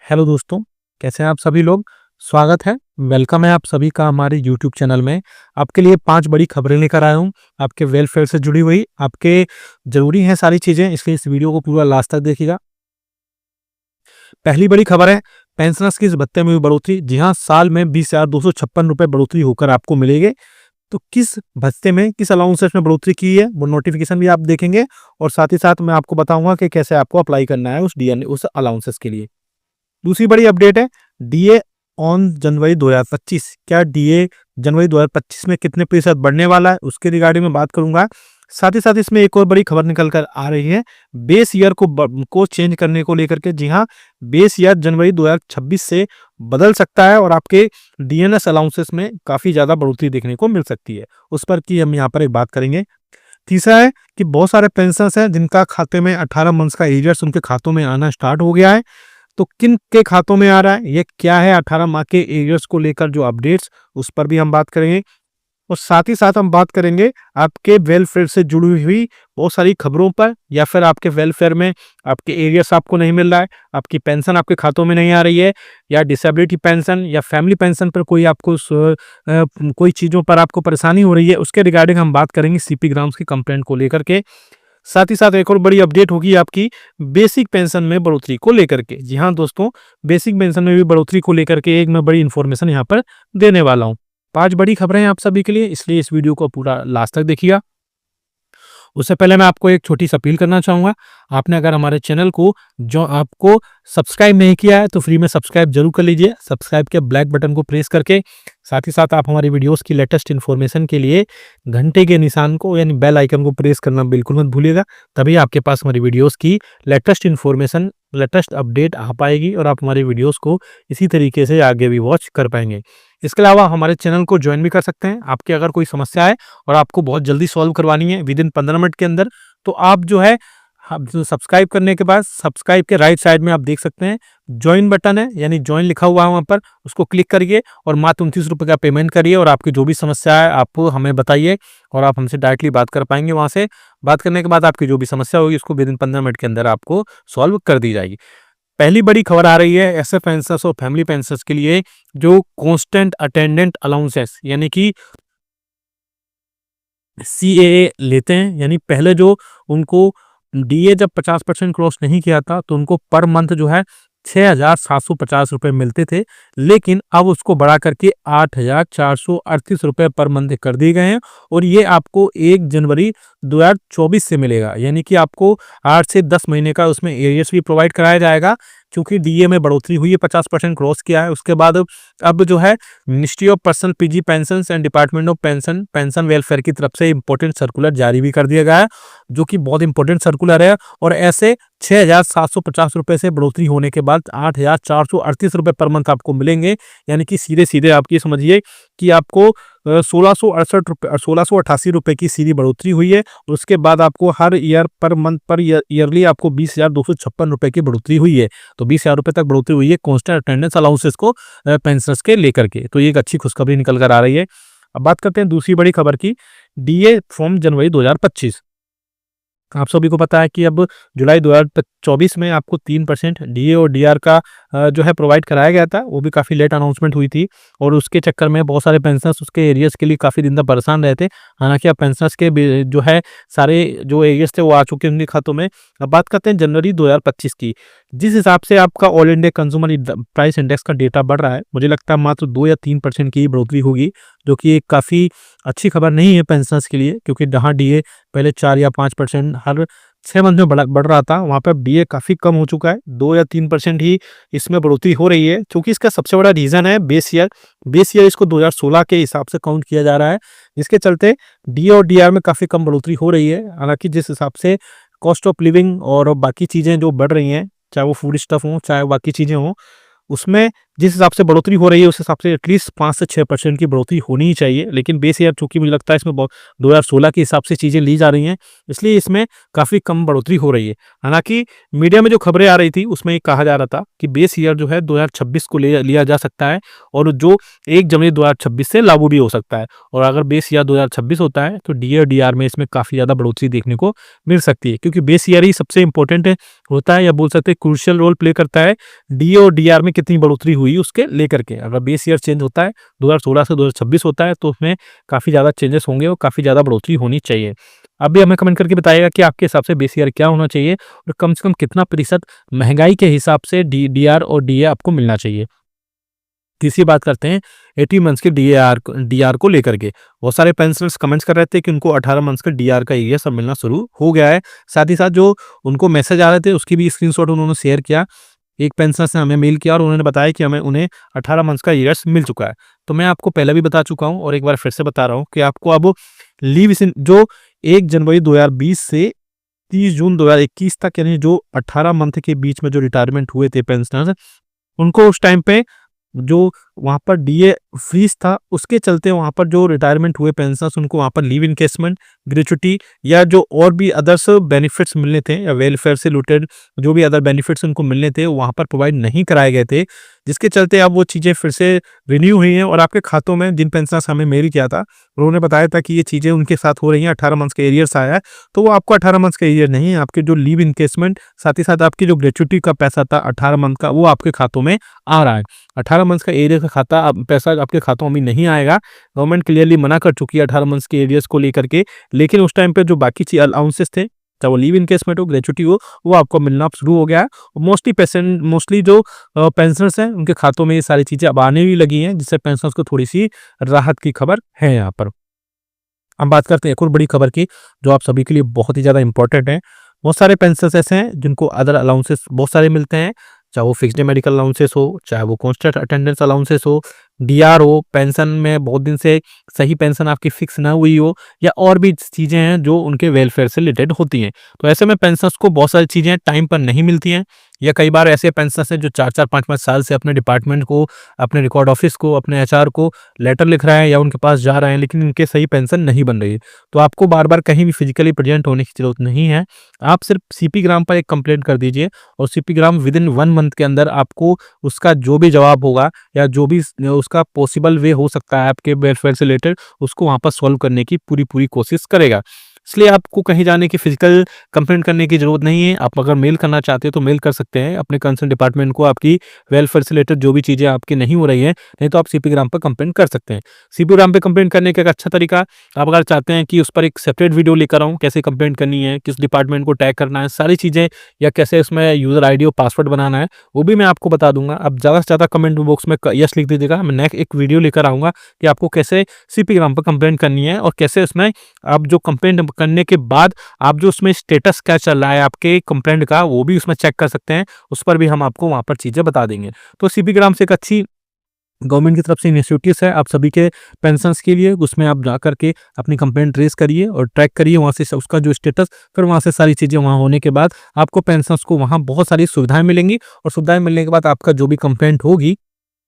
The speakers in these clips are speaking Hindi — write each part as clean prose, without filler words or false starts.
हेलो दोस्तों, कैसे हैं आप सभी लोग? स्वागत है, वेलकम है आप सभी का हमारे यूट्यूब चैनल में। आपके लिए 5 बड़ी खबरें लेकर आया हूँ, आपके वेलफेयर से जुड़ी हुई, आपके ज़रूरी हैं सारी चीज़ें, इसलिए इस वीडियो को पूरा लास्ट तक देखिएगा। पहली बड़ी खबर है, पेंशनर्स की इस भत्ते में हुई बढ़ोतरी। जी हाँ, साल में 20,256 रुपए बढ़ोतरी होकर आपको मिलेंगे। तो किस भत्ते में, किस अलाउंसेस में बढ़ोतरी की है, वो नोटिफिकेशन भी आप देखेंगे और साथ ही साथ मैं आपको बताऊँगा कि कैसे आपको अप्लाई करना है उस अलाउंसेस के लिए। दूसरी बड़ी अपडेट है, डीए ऑन जनवरी 2025। क्या डीए जनवरी 2025 में कितने प्रतिशत बढ़ने वाला है, उसके रिगार्डिंग में बात करूंगा। साथ ही साथ इसमें एक और बड़ी खबर निकल कर आ रही है, बेस ईयर को चेंज करने को लेकर के। जी हाँ, बेस ईयर जनवरी 2026 से बदल सकता है और आपके डीएनएस अलाउंसेस में काफी ज्यादा बढ़ोतरी देखने को मिल सकती है। उस पर की हम यहाँ पर एक बात करेंगे। तीसरा है कि बहुत सारे पेंशनर्स हैं जिनका खाते में 18 मंथ्स का एरियर्स उनके खातों में आना स्टार्ट हो गया है। तो किन के खातों में आ रहा है, ये क्या है 18 माह के एरियर्स को लेकर जो अपडेट्स, उस पर भी हम बात करेंगे। और साथ ही साथ हम बात करेंगे आपके वेलफेयर से जुड़ी हुई बहुत सारी खबरों पर, या फिर आपके वेलफेयर में आपके एरियर्स आपको नहीं मिल रहा है, आपकी पेंशन आपके खातों में नहीं आ रही है, या डिसेबिलिटी पेंशन या फैमिली पेंशन पर कोई आपको कोई चीज़ों पर आपको परेशानी हो रही है, उसके रिगार्डिंग हम बात करेंगे सीपी ग्राम्स की कंप्लेंट को लेकर के। साथ ही साथ एक और बड़ी अपडेट होगी आपकी बेसिक पेंशन में बढ़ोतरी को लेकर के। जी हाँ दोस्तों, बेसिक पेंशन में भी बढ़ोतरी को लेकर के एक मैं बड़ी इन्फॉर्मेशन यहाँ पर देने वाला हूँ। 5 बड़ी खबरें हैं आप सभी के लिए, इसलिए इस वीडियो को पूरा लास्ट तक देखिएगा। उससे पहले मैं आपको एक छोटी सी अपील करना चाहूँगा। आपने अगर हमारे चैनल को जो आपको सब्सक्राइब नहीं किया है तो फ्री में सब्सक्राइब जरूर कर लीजिए। सब्सक्राइब के ब्लैक बटन को प्रेस करके साथ ही साथ आप हमारी वीडियोस की लेटेस्ट इन्फॉर्मेशन के लिए घंटे के निशान को यानी बेल आइकन को प्रेस करना बिल्कुल मत भूलिएगा। तभी आपके पास हमारी वीडियोस की लेटेस्ट इन्फॉर्मेशन, लेटेस्ट अपडेट आ पाएगी और आप हमारी वीडियोस को इसी तरीके से आगे भी वॉच कर पाएंगे। इसके अलावा हमारे चैनल को ज्वाइन भी कर सकते हैं। आपकी अगर कोई समस्या है और आपको बहुत जल्दी सॉल्व करवानी है विद इन 15 मिनट के अंदर, तो आप जो है सब्सक्राइब करने के बाद सब्सक्राइब के राइट साइड में आप देख सकते हैं ज्वाइन बटन है, यानी ज्वाइन लिखा हुआ है वहाँ पर, उसको क्लिक करिए और मात्र 29 रुपये का पेमेंट करिए और आपकी जो भी समस्या है आप हमें बताइए और आप हमसे डायरेक्टली बात कर पाएंगे। वहाँ से बात करने के बाद आपकी जो भी समस्या होगी उसको विद इन 15 मिनट के अंदर आपको सॉल्व कर दी जाएगी। पहली बड़ी खबर आ रही है ऐसे पेंशनर्स और फैमिली पेंशनर्स के लिए जो कांस्टेंट अटेंडेंट अलाउंसेस यानी कि सीएए लेते हैं। यानी पहले जो उनको डीए जब 50% क्रॉस नहीं किया था तो उनको पर मंथ जो है 6,750 रुपये मिलते थे, लेकिन अब उसको बढ़ा करके 8,438 रुपये पर मंथ कर दिए गए हैं और ये आपको 1 जनवरी 2024 से मिलेगा। यानी कि आपको 8 से 10 महीने का उसमें एरियर्स भी प्रोवाइड कराया जाएगा, क्योंकि डीए में बढ़ोतरी हुई है, 50% क्रॉस किया है। उसके बाद अब जो है ministry of personal PG pension and department of pension welfare की तरफ से इंपॉर्टेंट सर्कुलर जारी भी कर दिया गया है, जो कि बहुत इंपॉर्टेंट सर्कुलर है। और ऐसे 6,750 रुपये से बढ़ोतरी होने के बाद 8,438 रुपये पर मंथ आपको मिलेंगे। यानी कि सीधे सीधे आप ये समझिए कि आपको 1688 रुपये की सीधी बढ़ोतरी हुई है। उसके बाद आपको हर ईयर पर मंथ पर ईयरली आपको 20,256 रुपये की बढ़ोतरी हुई है। तो 20,000 रुपये तक बढ़ोतरी हुई है कांस्टेंट अटेंडेंस अलाउंसेस को पेंशनर्स के लेकर के। तो ये एक अच्छी खुशखबरी निकल कर आ रही है। अब बात करते हैं दूसरी बड़ी खबर की, डीए फ्रॉम जनवरी 2025। आप सभी को पता है कि अब जुलाई 2024 में आपको 3% डीए और डीआर का जो है प्रोवाइड कराया गया था। वो भी काफ़ी लेट अनाउंसमेंट हुई थी और उसके चक्कर में बहुत सारे पेंशनर्स उसके एरियर्स के लिए काफ़ी दिन तक परेशान रहे थे। हालांकि अब पेंशनर्स के जो है सारे जो एरियर्स थे वो आ चुके हैं उनके खातों में। अब बात करते हैं जनवरी 2025 की। जिस हिसाब से आपका all India consumer price index का डेटा बढ़ रहा है, मुझे लगता है मात्र 2 या 3% की बढ़ोतरी होगी, जो कि एक काफ़ी अच्छी खबर नहीं है पेंशनर्स के लिए, क्योंकि जहाँ डीए पहले 4 या 5% हर 6 मंथ में बढ़ रहा था, वहाँ पर डीए काफ़ी कम हो चुका है। 2 या 3% ही इसमें बढ़ोतरी हो रही है, क्योंकि इसका सबसे बड़ा रीज़न है बेस ईयर। बेस ईयर इसको 2016 के हिसाब से काउंट किया जा रहा है, जिसके चलते डीए और डीआर में काफ़ी कम बढ़ोतरी हो रही है। हालांकि जिस हिसाब से कॉस्ट ऑफ लिविंग और बाकी चीज़ें जो बढ़ रही हैं, चाहे वो फूड स्टफ हो चाहे बाकी चीज़ें हों, उसमें जिस हिसाब से बढ़ोतरी हो रही है उस हिसाब से एटलीस्ट 5 से 6% की बढ़ोतरी होनी ही चाहिए। लेकिन बेस ईयर चूँकि मुझे लगता है इसमें 2016 के हिसाब से चीज़ें ली जा रही हैं, इसलिए इसमें काफ़ी कम बढ़ोतरी हो रही है। हालाँकि मीडिया में जो खबरें आ रही थी उसमें ये कहा जा रहा था कि बेस ईयर जो है 2026 को ले लिया जा सकता है और जो 1 जनवरी 2026 से लागू भी हो सकता है। और अगर बेस ईयर 2026 होता है तो डीए और डीआर में इसमें काफ़ी ज़्यादा बढ़ोतरी देखने को मिल सकती है, क्योंकि बेस ईयर ही सबसे इम्पोर्टेंट होता है या बोल सकते हैं क्रूशियल रोल प्ले करता है डीए और डीआर में कितनी बढ़ोतरी हुई उसके लेकर के। अगर बेस ईयर चेंज होता है 2016 से 2026 होता है तो उसमें काफ़ी ज़्यादा चेंजेस होंगे और काफ़ी ज़्यादा बढ़ोतरी होनी चाहिए। आप भी हमें कमेंट करके बताइएगा कि आपके हिसाब से बेस ईयर क्या होना चाहिए और कम से कम कितना प्रतिशत महंगाई के हिसाब से डीआर और डीए आपको मिलना चाहिए। तीसरी बात करते हैं 18 मंथ्स के डीआर को लेकर के। बहुत सारे पेंशनर्स कमेंट्स कर रहे थे कि उनको 18 मंथ्स का डीआर का एरिया सब मिलना शुरू हो गया है। साथ ही साथ जो उनको मैसेज आ रहे थे उसकी भी स्क्रीनशॉट उन्होंने शेयर किया। एक पेंशनर ने हमें मेल किया और उन्होंने बताया कि उन्हें 18 मंथ्स का एरियर्स मिल चुका है। तो मैं आपको पहले भी बता चुका हूँ और एक बार फिर से बता रहा हूँ कि आपको अब लीव जो 1 जनवरी 2020 से 30 जून 2021 तक, यानी जो 18 मंथ के बीच में जो रिटायरमेंट हुए थे पेंशनर्स, उनको उस टाइम पे जो वहाँ पर डीए फ्रीज था उसके चलते वहाँ पर जो रिटायरमेंट हुए पेंशनर्स उनको वहाँ पर लीव इनकेसमेंट, ग्रेच्युटी या जो और भी अदर्स बेनिफिट्स मिलने थे या वेलफेयर से रिलेटेड जो भी अदर बेनिफिट्स उनको मिलने थे वहाँ पर प्रोवाइड नहीं कराए गए थे, जिसके चलते अब वो चीज़ें फिर से रिन्यू हुई हैं और आपके खातों में जिन पेंशनर्स हमें मेल किया था उन्होंने बताया था कि ये चीज़ें उनके साथ हो रही हैं। 18 मंथ्स का एरियर्स आया है तो वो आपको 18 मंथ्स का एरियर नहीं है, आपके जो लीव इनकेसमेंट साथ ही साथ आपकी जो ग्रेच्युटी का पैसा था 18 मंथ का वो आपके खातों में आ रहा है। 18 मंथ्स का एरियर का खाता पैसा आपके खातों में नहीं आएगा। गवर्नमेंट क्लियरली मना कर चुकी है 18 मंथ्स के एरियर्स को लेकर के, लेकिन उस टाइम पे जो बाकी अलाउंसेस थे चाहे वो लीव इनकेसमेंट हो, ग्रेच्युटी हो, वो आपको मिलना शुरू हो गया है। मोस्टली जो पेंशनर्स हैं उनके खातों में ये सारी चीज़ें अब आने भी लगी हैं, जिससे पेंशनर्स को थोड़ी सी राहत की खबर है यहाँ पर। हम बात करते हैं एक और बड़ी खबर की जो आप सभी के लिए बहुत ही ज़्यादा इंपॉर्टेंट है। बहुत सारे पेंशनर्स ऐसे हैं जिनको अदर अलाउंसेस बहुत सारे मिलते हैं, चाहे वो फिक्स्ड मेडिकल अलाउंसेस हो, चाहे वो कांस्टेंट अटेंडेंस अलाउंसेस हो, डीआर हो, पेंशन में बहुत दिन से सही पेंशन आपकी फिक्स ना हुई हो, या और भी चीज़ें हैं जो उनके वेलफेयर से रिलेटेड होती हैं। तो ऐसे में पेंशनर्स को बहुत सारी चीज़ें टाइम पर नहीं मिलती हैं, या कई बार ऐसे पेंशनर्स हैं जो 4-4 5-5 साल से अपने डिपार्टमेंट को, अपने रिकॉर्ड ऑफिस को, अपने एचआर को लेटर लिख रहे हैं या उनके पास जा रहे हैं, लेकिन इनके सही पेंशन नहीं बन रही है। तो आपको बार बार कहीं भी फिजिकली प्रेजेंट होने की जरूरत नहीं है, आप सिर्फ सीपी ग्राम पर एक कंप्लेंट कर दीजिए और सीपी ग्राम विदिन 1 मंथ के अंदर आपको उसका जो भी जवाब होगा या जो भी उसका पॉसिबल वे हो सकता है आपके वेलफेयर से रिलेटेड, उसको वहाँ पर सॉल्व करने की पूरी कोशिश करेगा। इसलिए आपको कहीं जाने की फिजिकल कंप्लेंट करने की जरूरत नहीं है। आप अगर मेल करना चाहते हो तो मेल कर सकते हैं अपने कंसर्न डिपार्टमेंट को, आपकी वेलफेयर से रिलेटेड जो भी चीज़ें आपकी नहीं हो रही हैं, नहीं तो आप सीपी ग्राम पर कंप्लेंट कर सकते हैं। सीपी ग्राम पे कंप्लेंट करने का एक अच्छा तरीका, आप अगर चाहते हैं कि उस पर एक सेपरेट वीडियो लेकर आऊँ, कैसे कंप्लेंट करनी है, किस डिपार्टमेंट को टैग करना है, सारी चीज़ें, या कैसे उसमें यूज़र आईडी और पासवर्ड बनाना है, वो भी मैं आपको बता दूंगा। आप ज़्यादा से ज़्यादा कमेंट बॉक्स में यस लिख दीजिएगा, मैं नेक्स्ट एक वीडियो लेकर आऊँगा कि आपको कैसे सीपी ग्राम पर कंप्लेंट करनी है और कैसे उसमें आप जो कंप्लेंट करने के बाद आप जो उसमें स्टेटस क्या चल रहा है आपके कंप्लेंट का वो भी उसमें चेक कर सकते हैं। उस पर भी हम आपको वहां पर चीजें बता देंगे। तो सीपी ग्राम से एक अच्छी गवर्नमेंट की तरफ से इनिशिएटिव्स है आप सभी के पेंशन्स के लिए, उसमें आप जा करके अपनी कंप्लेंट रेज करिए और ट्रैक करिए वहाँ से उसका जो स्टेटस, फिर वहाँ से सारी चीज़ें वहाँ होने के बाद आपको पेंशन्स को वहाँ बहुत सारी सुविधाएं मिलेंगी और सुविधाएं मिलने के बाद आपका जो भी कंप्लेंट होगी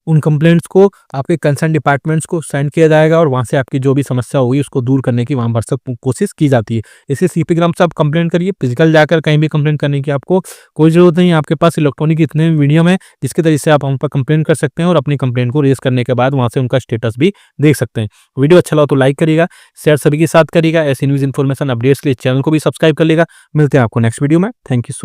उन कंप्लेंट्स को आपके कंसर्न डिपार्टमेंट्स को सेंड किया जाएगा और वहाँ से आपकी जो भी समस्या होगी उसको दूर करने की वहाँ भरसक कोशिश की जाती है। इसे सीपी ग्राम से आप कंप्लेंट करिए, फिजिकल जाकर कहीं भी कंप्लेंट करने की आपको कोई ज़रूरत नहीं है। आपके पास इलेक्ट्रॉनिक इतने मीडियम है जिसके तरीके से आप हम पर कंप्लेंट कर सकते हैं और अपनी कंप्लेंट को रेज करने के बाद वहाँ से उनका स्टेटस भी देख सकते हैं। वीडियो अच्छा लगा तो लाइक करिएगा, शेयर सभी के साथ करिएगा। ऐसी न्यूज़ इन्फॉर्मेशन अपडेट्स के लिए चैनल को भी सब्सक्राइब कर लेगा। मिलते हैं आपको नेक्स्ट वीडियो में। Thank you so